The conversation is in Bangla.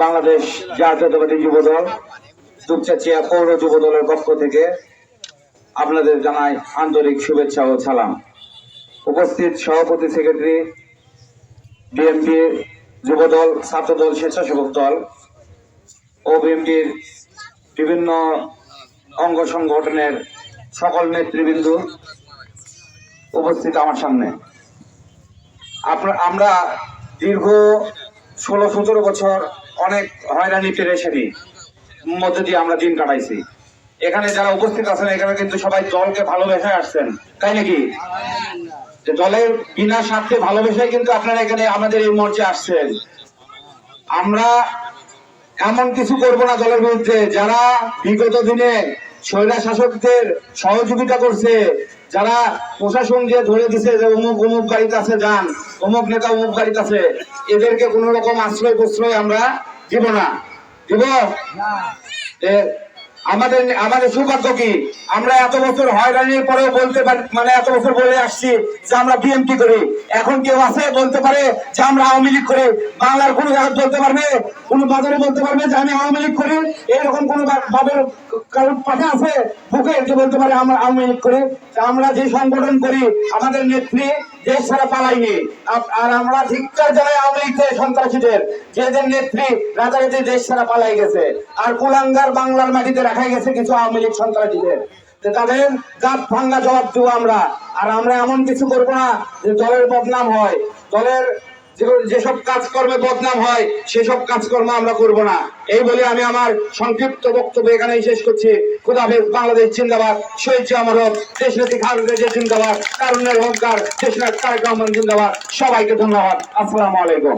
বাংলাদেশ জাতীয়তাবাদী যুবদল দুপচাচিয়া পৌর যুবদলের পক্ষ থেকে আপনাদের জানাই আন্তরিক শুভেচ্ছা ও সালাম। উপস্থিত সভাপতি, সেক্রেটারি, বিএনপি যুবদল, ছাত্রদল, স্বেচ্ছাসেবক দল ও বিএনপির বিভিন্ন অঙ্গ সংগঠনের সকল নেতৃবৃন্দ উপস্থিত আমার সামনে। আমরা দীর্ঘ 16-17 বছর অনেক হয়রানি পেরেশানি মধ্যে দিয়ে আমরা দিন কাটাইছি। এখানে যারা উপস্থিত আছেন এখানে কিন্তু সবাই দলকে ভালোবেসে আসছেন, তাই নাকি? দলের বিনা স্বার্থে ভালোবেসে কিন্তু আপনারা এখানে আমাদের এই মঞ্চে আসছেন। আমরা এমন কিছু করব না দলের বিরুদ্ধে যারা বিগত দিনে স্বৈরা শাসকদের সহযোগিতা করছে, যারা প্রশাসন দিয়ে ধরে দিছে যে অমুক অমুক গাড়িতে আছে যান, অমুক নেতা অমুক গাড়িতে আছে, এদেরকে কোন রকম আশ্রয় প্রশ্রয় আমরা দিব না। দিব আমাদের সৌভাগ্য কি আমরা এত বছর হয়রানির পরেও বলতে পারি, মানে এত বছর বলে আসছি যে আমরা বিএনপি করি। এখন কেউ আছে বলতে পারে যে আমরা আওয়ামী লীগ করি? বাংলার কোন জায়গায় বলতে পারবে, কোন বাজারে বলতে পারবে যে আমি আওয়ামী লীগ করি? এরকম কোন ভাবের কারোর পাঠা আছে বুকে যে বলতে পারে আমরা আওয়ামী লীগ করি? আমরা যে সংগঠন করি আমাদের নেত্রী দেশ ছাড়া পালাইনি, আর আমরা ধিক্কার জানাই আওয়ামী লীগের সন্ত্রাসীদের, যেদের নেত্রী রাতারাতি দেশ ছাড়া পালাই গেছে আর কুলাঙ্গার বাংলার মাটিতে রাখাই গেছে কিছু আওয়ামী লীগ সন্ত্রাসীদের। তাদের দাঁত ভাঙ্গা জবাব দেবো আমরা। আর আমরা এমন কিছু করবো না যে দলের বদনাম হয়, দলের যেসব কাজকর্মে বদনাম হয় সেসব কাজকর্ম আমরা করব না। এই বলে আমি আমার সংক্ষিপ্ত বক্তব্য এখানেই শেষ করছি। খোদা হাফেজ। বাংলাদেশ জিন্দাবাদ। শহীদ জিয়া মরহত। দেশনেত্রী খালেদা জিয়া জিন্দাবাদ। তারুণ্যের অহংকার দেশনাথ তারেক রহমান জিন্দাবাদ। সবাইকে ধন্যবাদ। আসসালামু আলাইকুম।